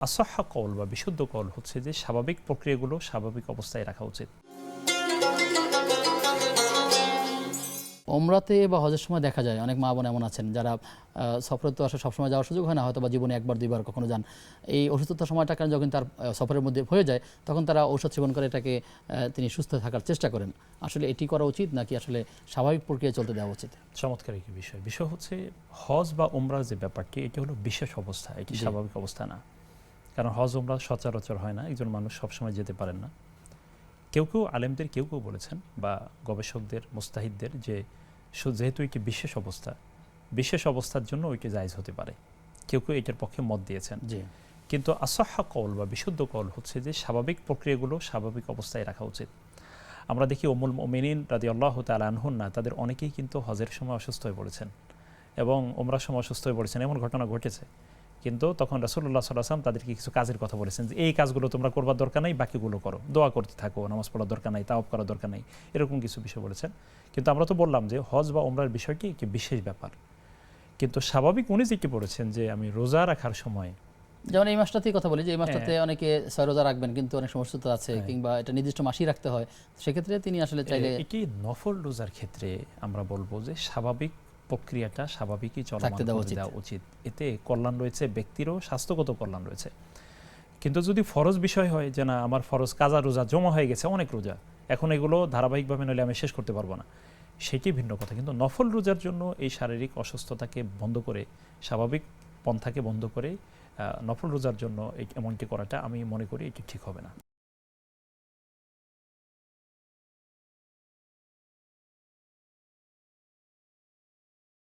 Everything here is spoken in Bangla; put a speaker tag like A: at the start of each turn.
A: আসাহা কওল বা বিশুদ্ধ কওল হচ্ছে যে স্বাভাবিক প্রক্রিয়াগুলো স্বাভাবিক অবস্থায় রাখা উচিত।
B: ওমরাতে বা হজের সময় দেখা যায় অনেক মা বোন এমন আছেন যারা সফরে তো আসলে সবসময় যাওয়ার সুযোগ হয় না, হয়তো বা জীবনে একবার দুইবার কখনো যান। এই অসুস্থতার সময়টা কারণ যখন তার সফরের মধ্যে হয়ে যায় তখন তারা ঔষধ সেবন করে এটাকে তিনি সুস্থ থাকার চেষ্টা করেন। আসলে এটি করা উচিত নাকি আসলে স্বাভাবিক প্রক্রিয়া চলতে দেওয়া উচিত?
A: চমৎকার একটি বিষয় হচ্ছে হজ বা উমরার যে ব্যাপারটি এটি হলো বিশেষ অবস্থা, এটি
B: জি।
A: স্বাভাবিক অবস্থা না। কারণ হজ উমরা সচরাচর হয় না, একজন মানুষ সবসময় যেতে পারেন না। কেউ কেউ আলেমদের কেউ বলেছেন বা গবেষকদের মুস্তাহিদদের যে যেহেতু এটি বিশেষ অবস্থার জন্য ওইটি জায়েজ হতে পারে, কেউ এটার পক্ষে মত দিয়েছেন।
B: জি।
A: কিন্তু আসাহা কওল বা বিশুদ্ধ কওল হচ্ছে যে স্বাভাবিক প্রক্রিয়াগুলো স্বাভাবিক অবস্থায় রাখা উচিত। আমরা দেখি উম্মুল মুমিনিন রাদিয়াল্লাহু তাআলা আনহুন্না তাদের অনেকেই কিন্তু হজের সময় অসুস্থ হয়ে পড়েছেন এবং উমরার সময় অসুস্থ হয়ে পড়েছেন, এমন ঘটনা ঘটেছে। কিন্তু তখন রাসূলুল্লাহ সাল্লাল্লাহু আলাইহি ওয়াসাল্লাম তাদেরকে কিছু কাজের কথা বলেছেন যে এই কাজগুলো তোমরা করবার দরকার নাই, বাকিগুলো করো, দোয়া করতে থাকো, নামাজ পড়ার দরকার নাই, তাওয়াফ করার দরকার নাই, এরকম কিছু বিষয় বলেছেন। কিন্তু আমরা তো বললাম যে হজ বা উমরার বিষয়টি একটি বিশেষ ব্যাপার। কিন্তু স্বাভাবিক উনি যেটি বলেছেন যে আমি রোজা রাখার সময়,
B: যেমন এই মাসটাতেই কথা বলি যে এই মাসটাতে অনেকে 6 রোজা রাখবেন কিন্তু অনেক সমস্যা তো আছে, কিংবা এটা নির্দিষ্ট মাসই রাখতে হয়, সেক্ষেত্রে তিনি আসলে চাইলে
A: এটি নফল রোজার ক্ষেত্রে আমরা বলবো যে স্বাভাবিক প্রক্রিয়াটা স্বাভাবিকই চলমান দেওয়া উচিত। এতে কল্যাণ রয়েছে, ব্যক্তিরও স্বাস্থ্যগত কল্যাণ রয়েছে। কিন্তু যদি ফরজ বিষয় হয় যে না আমার ফরজ কাজা রোজা জমা হয়ে গেছে, অনেক রোজা, এখন এগুলো ধারাবাহিকভাবে নইলে আমি শেষ করতে পারবো না, সেটি ভিন্ন কথা। কিন্তু নফল রোজার জন্য এই শারীরিক অসুস্থতাকে বন্ধ করে, স্বাভাবিক পন্থাকে বন্ধ করে নফল রোজার জন্য এমনটি করাটা আমি মনে করি এটি ঠিক হবে না।